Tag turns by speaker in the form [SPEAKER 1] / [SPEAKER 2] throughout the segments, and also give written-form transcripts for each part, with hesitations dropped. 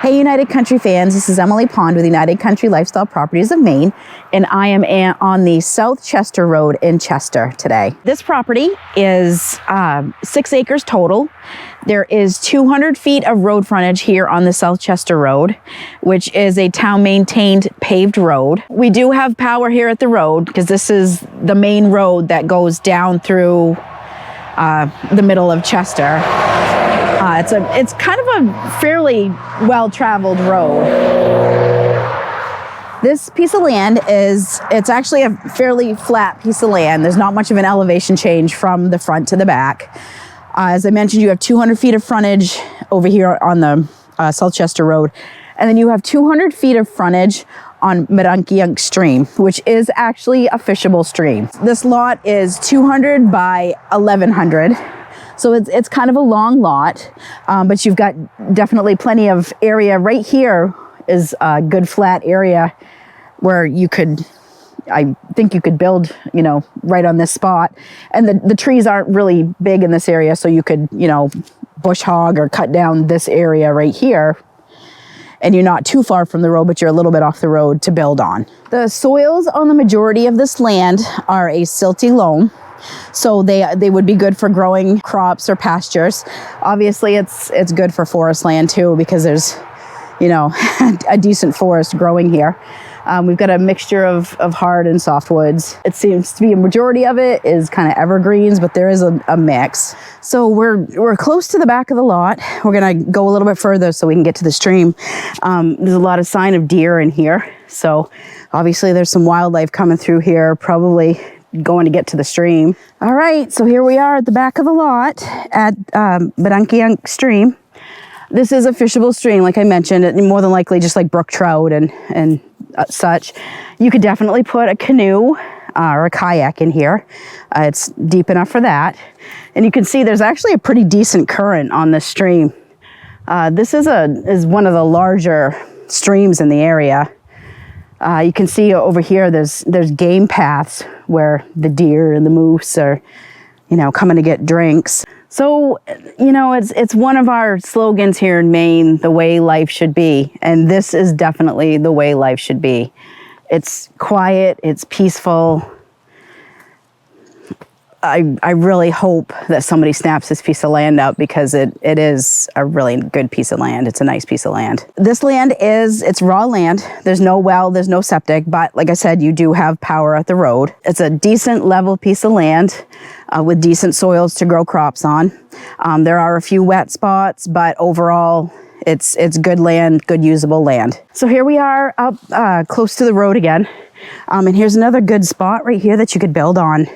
[SPEAKER 1] Hey United Country fans, this is Emily Pond with United Country Lifestyle Properties of Maine, and I am on the South Chester Road in Chester today. This property is 6 acres total. There is 200 feet of road frontage here on the South Chester Road, which is a town maintained paved road. We do have power here at the road because this is the main road that goes down through the middle of Chester. It's kind of a fairly well-traveled road. This piece of land it's actually a fairly flat piece of land. There's not much of an elevation change from the front to the back. As I mentioned, you have 200 feet of frontage over here on the South Chester Road. And then you have 200 feet of frontage on Medunkeunk stream, which is actually a fishable stream. This lot is 200 by 1100. So it's kind of a long lot, but you've got definitely plenty of area. Right here is a good flat area where I think you could build, right on this spot. And the trees aren't really big in this area, so you could, bush hog or cut down this area right here. And you're not too far from the road, but you're a little bit off the road to build on. The soils on the majority of this land are a silty loam. So they would be good for growing crops or pastures. Obviously, it's good for forest land too, because there's, a decent forest growing here. We've got a mixture of hard and soft woods. It seems to be a majority of it is kind of evergreens, but there is a mix. So we're close to the back of the lot. We're gonna go a little bit further so we can get to the stream. There's a lot of sign of deer in here. So obviously there's some wildlife coming through here, probably going to get to the stream. All right, so here we are at the back of the lot at Medunkeunk stream. This is a fishable stream, like I mentioned, more than likely just like brook trout and such. You could definitely put a canoe or a kayak in here. It's deep enough for that. And you can see there's actually a pretty decent current on this stream. This is one of the larger streams in the area. You can see over here there's game paths where the deer and the moose are, coming to get drinks. So, it's one of our slogans here in Maine, the way life should be. And this is definitely the way life should be. It's quiet, it's peaceful. I really hope that somebody snaps this piece of land up because it is a really good piece of land. It's a nice piece of land. This land it's raw land. There's no well, there's no septic, but like I said, you do have power at the road. It's a decent level piece of land with decent soils to grow crops on. There are a few wet spots, but overall, it's good land, good usable land. So here we are up close to the road again. And here's another good spot right here that you could build on.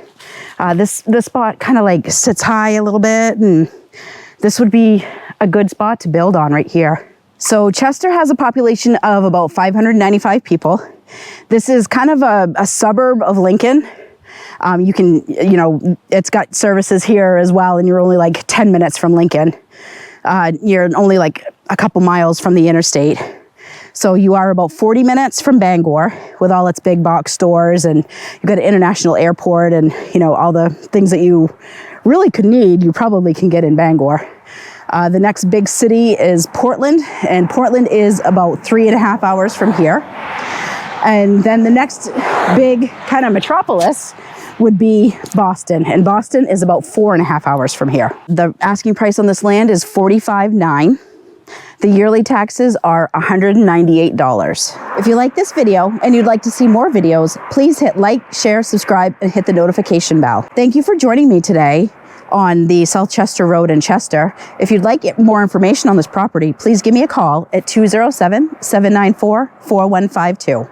[SPEAKER 1] This spot kind of like sits high a little bit, and this would be a good spot to build on right here. So Chester has a population of about 595 people. This is kind of a suburb of Lincoln. You can, it's got services here as well, and you're only like 10 minutes from Lincoln. You're only like a couple miles from the interstate. So you are about 40 minutes from Bangor with all its big box stores, and you've got an international airport, and all the things that you really could need, you probably can get in Bangor. The next big city is Portland, and Portland is about 3.5 hours from here. And then the next big kind of metropolis would be Boston, and Boston is about 4.5 hours from here. The asking price on this land is $45,900. The yearly taxes are $198. If you like this video and you'd like to see more videos, please hit like, share, subscribe, and hit the notification bell. Thank you for joining me today on the South Chester Road in Chester. If you'd like more information on this property, please give me a call at 207-794-4152.